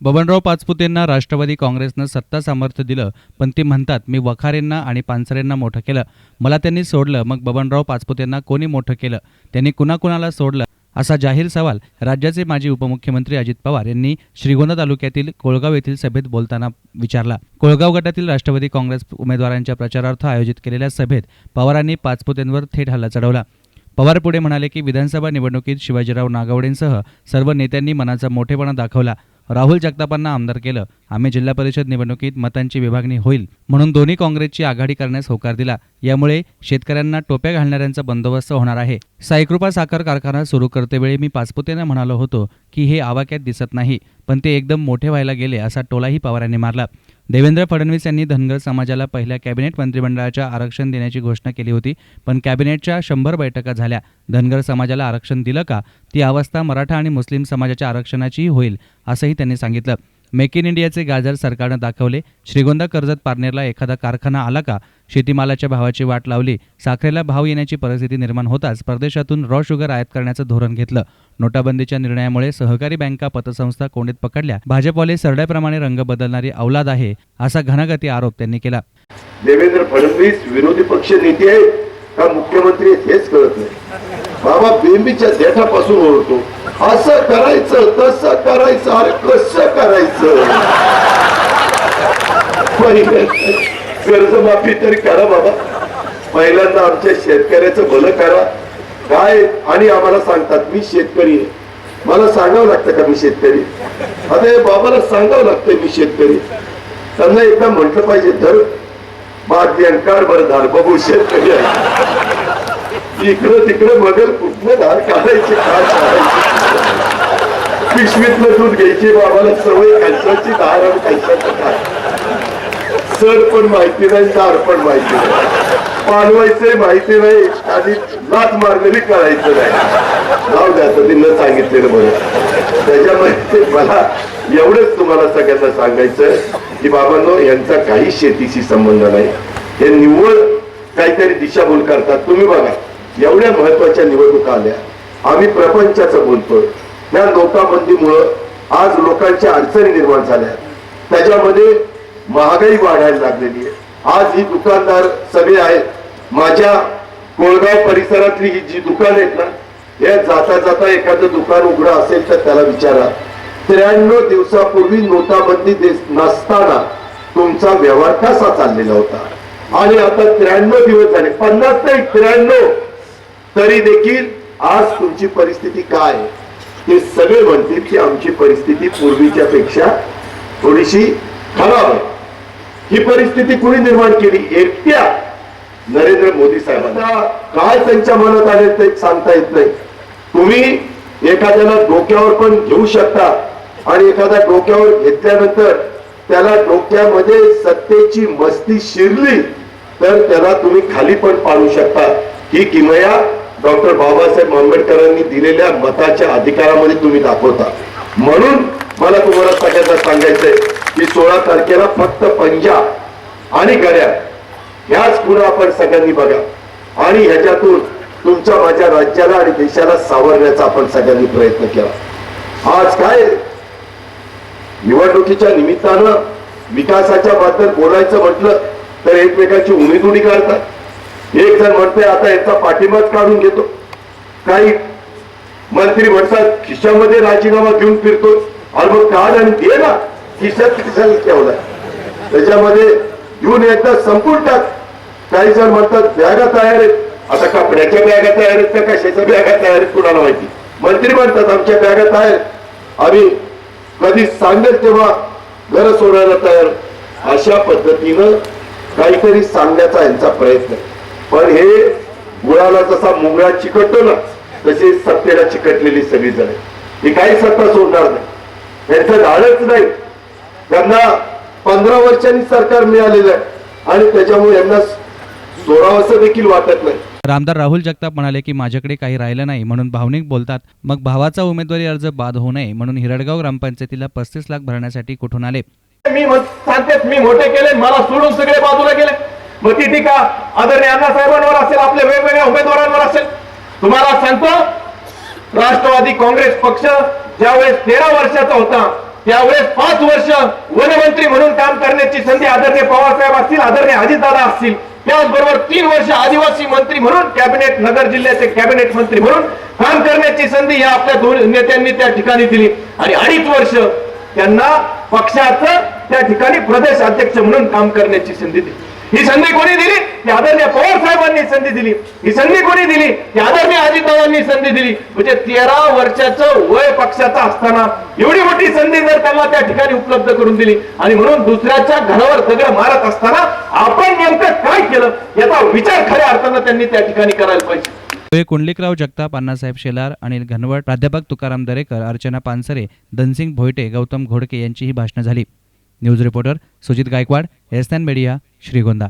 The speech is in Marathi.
बबनराव पाचपुतेंना राष्ट्रवादी काँग्रेसनं सत्ता सामर्थ्य दिलं, पण ते म्हणतात मी वखारेंना आणि पानसरेंना मोठं केलं. मला त्यांनी सोडलं, मग बबनराव पाचपुतेंना कोणी मोठं केलं? त्यांनी कुणाकुणाला सोडलं? असा जाहीर सवाल राज्याचे माजी उपमुख्यमंत्री अजित पवार यांनी श्रीगोंदा तालुक्यातील कोळगाव येथील सभेत बोलताना विचारला. कोळगाव गटातील राष्ट्रवादी काँग्रेस उमेदवारांच्या प्रचारार्थ आयोजित केलेल्या सभेत पवारांनी पाचपुतेंवर थेट हल्ला चढवला. पवार पुढे म्हणाले की विधानसभा निवडणुकीत शिवाजीराव नागावडेंसह सर्व नेत्यांनी मनाचा मोठेपणा दाखवला. राहुल जगतापांना आमदार केलं. आम्ही जिल्हा परिषद निवडणुकीत मतांची विभागणी होईल म्हणून दोन्ही काँग्रेसची आघाडी करण्यास होकार दिला. यामुळे शेतकऱ्यांना टोप्या घालणाऱ्यांचा बंदोबस्त होणार आहे. साईकृपा साखर कारखाना सुरू करतेवेळी मी पाचपुतेंना म्हणालो होतो की हे आवाक्यात दिसत नाही, पण ते एकदम मोठे व्हायला गेले, असा टोलाही पवारांनी मारला. देवेंद्र फडणवीस यांनी धनगर समाजाला पहिल्या कॅबिनेट मंत्रिमंडळाच्या आरक्षण देण्याची घोषणा केली होती, पण कॅबिनेटच्या 100 बैठका झाल्या. धनगर समाजाला आरक्षण दिलं का? ती अवस्था मराठा आणि मुस्लिम समाजाच्या आरक्षणाचीही होईल, असंही त्यांनी सांगितलं. मेक इन इंडियाचे गाजर सरकारनं दाखवले. श्रीगोंदा कर्जत पारनेरला एखादा कारखाना आला का? शेतीमालाच्या भावाची वाट लावली. साखरेला भाव येण्याची परिस्थिती निर्माण होताच परदेशातून रॉ शुगर आयात करण्याचं धोरण घेतलं. नोटाबंदीच्या निर्णयामुळे सहकारी बँका पतसंस्था कोंडीत पकडल्या. भाजपवाले सरड्याप्रमाणे रंग बदलणारी औलाद आहे, असा घणाघाती आरोप त्यांनी केला. देवेंद्र फडणवीस विरोधी पक्ष नेते आहेत का मुख्यमंत्री हेच कळत नाही. बाबा बेंबीच्या देठापासून ओळखतो, असं करायचं तसं करायचं, अरे कसं करायचं? कर्जमाफी तरी करा बाबा, पहिल्यांदा आमच्या शेतकऱ्याचं भलं करा. काय आणि आम्हाला सांगतात मी शेतकरी आहे, मला सांगावं लागतं का मी शेतकरी? आता बाबाला सांगावं लागतंय मी शेतकरी. त्यांना एकदा म्हटलं पाहिजे धर बादकार बरं धार बघू शेतकरी आहे. इकडं तिकडं बघल कुठलं धार काढायचे, काय काढायचे? पिशवीतलं दूध घ्यायची बाबाला सवय, कशाची धार आणि कशाचं काय सर पण माहिती नाही, दार पण माहिती नाही, पालवायचंय माहिती नाही आणि लाच मारलेली करायचं नाही. नाव द्यायचं ते न सांगितलेलं बरं. त्याच्यामध्ये मला एवढंच तुम्हाला सगळ्यांना सांगायचं की बाबांनो, यांचा काही शेतीशी संबंध नाही. हे निव्वळ काहीतरी दिशाभूल करतात. तुम्ही बघा, एवढ्या महत्वाच्या निवडणुका आल्या, आम्ही प्रपंचाचं बोलतोय. या नोटाबंदीमुळं आज लोकांच्या अडचणी निर्माण झाल्या, त्याच्यामध्ये महागाई वाढायला लागलेली आहे. आज ही दुकानदार सगळे आहेत, माझ्या कोळगाव परिसरातली ही जी दुकान आहेत ना, या जाता जाता एखादं दुकान उघडं असेल तर त्याला विचारा, 93 दिवसापूर्वी नोटाबंदी नसताना तुमचा व्यवहार कसा चाललेला होता. आणि आता 93 दिवस झाले, 50 नाही 93, तरी देखील आज तुमची परिस्थिती काय? ते सगळे म्हणतील की आमची परिस्थिती पूर्वीच्या पेक्षा थोडीशी खराब आहे. ही परिस्थिती कुणी निर्माण केली? एकट्या नरेंद्र मोदी साहेबांना. काय त्यांच्या मनात आले ते सांगता येत नाही. तुम्ही एखाद्याला डोक्यावर पण घेऊ शकता आणि एखाद्या डोक्यावर घेतल्यानंतर त्याला डोक्यामध्ये सत्तेची मस्ती शिरली तर त्याला तुम्ही खाली पण पाडू शकता. ही किमया डॉक्टर बाबासाहेब आंबेडकरांनी दिलेल्या मताच्या अधिकारामध्ये तुम्ही दाखवता. म्हणून मला तुम्हाला सगळ्यांना सांगायचंय की 16 तारखेला फक्त पंजा आणि गड्या ह्याच पुढे आपण सगळ्यांनी बघा आणि ह्याच्यातून तुमच्या माझ्या राज्याला आणि देशाला सावरण्याचा आपण सगळ्यांनी प्रयत्न केला. आज काय निवडणुकीच्या निमित्तानं विकासाच्या बद्दल बोलायचं म्हटलं तर एकमेकांची उमेदुरी काढतात. एक जण म्हणतोय आता याचा पाठिंबाच काढून घेतो, काही मंत्री म्हणतात खिशामध्ये राजीनामा घेऊन फिरतो. अरे मग काढ आणि दे ना, खिशात खिशाला ठेवलाय, त्याच्यामध्ये घेऊन एकदा संपून टाक. काही जण म्हणतात बॅगा तयार आहेत, आता कपड्याच्या बॅगा तयार आहेत का कशाच्या बॅगा तयार आहेत कुणाला माहिती. मंत्री म्हणतात आमच्या बॅगा तयार आहेत, आम्ही कधी सांगेल तेव्हा घर सोडायला तयार. अशा पद्धतीनं काहीतरी सांगण्याचा यांचा प्रयत्न. पण हे गुळाला जसा मुंगळा चिकटतो ना, तशी सत्तेला चिकटलेली सगळी जण ही काही सत्ता सोडणार नाही. यांचं धाडच नाही. त्यांना 15 वर्षांनी सरकार मिळालेलं आहे आणि त्याच्यामुळे यांना सोडावंसं देखील वाटत नाही. आमदार राहुल जगताप म्हणाले की माझ्याकडे काही राहिलं नाही म्हणून भावनिक बोलतात. मग भावाचा उमेदवारी अर्ज बाद होऊ नये म्हणून हिरडगाव ग्रामपंचायतीला 35 लाख भरण्यासाठी कुठून आले? मी सांगते मी मोठे केले, मला सोडून सगळे बाजूला गेले. मग ती टीका आदरणीय अण्णासाहेबांवर असेल, आपल्या वेगवेगळ्या उमेदवारांवर असेल. तुम्हाला सांगतो, राष्ट्रवादी काँग्रेस पक्ष ज्यावेळेस 13 वर्षाचा होता त्यावेळेस 5 वर्ष वनमंत्री म्हणून काम करण्याची संधी आदरणीय पवारसाहेब असतील, आदरणीय अजितदादा असतील, त्याचबरोबर 3 वर्ष आदिवासी मंत्री म्हणून कॅबिनेट, नगर जिल्ह्याचे कॅबिनेट मंत्री म्हणून काम करण्याची संधी या आपल्या दोन नेत्यांनी त्या ठिकाणी दिली आणि 2.5 वर्ष त्यांना पक्षाचं त्या ठिकाणी प्रदेश अध्यक्ष म्हणून काम करण्याची संधी दिली. ही संधी कोणी दिली? ती आदरणीय पवार साहेबांनी संधी दिली. ही संधी कोणी दिली? ती आदरणीय अजितदादांनी संधी दिली. म्हणजे 13 वर्षाचं वय पक्षाचा असताना एवढी मोठी संधी जर त्यांना त्या ठिकाणी उपलब्ध करून दिली आणि म्हणून दुसऱ्याच्या घरावर दगड मारत असताना आपण नेमकं काय केलं याचा विचार खऱ्या अर्थानं त्यांनी त्या ठिकाणी करायला पाहिजे. कुंडलिकराव जगताप, अण्णासाहेब शेलार, अनिल घनवट, प्राध्यापक तुकाराम दरेकर, अर्चना पानसरे, धनसिंग भोयटे, गौतम घोडके यांची ही भाषणं झाली. News reporter Sujit Gaikwad, SN media, Shrigonda.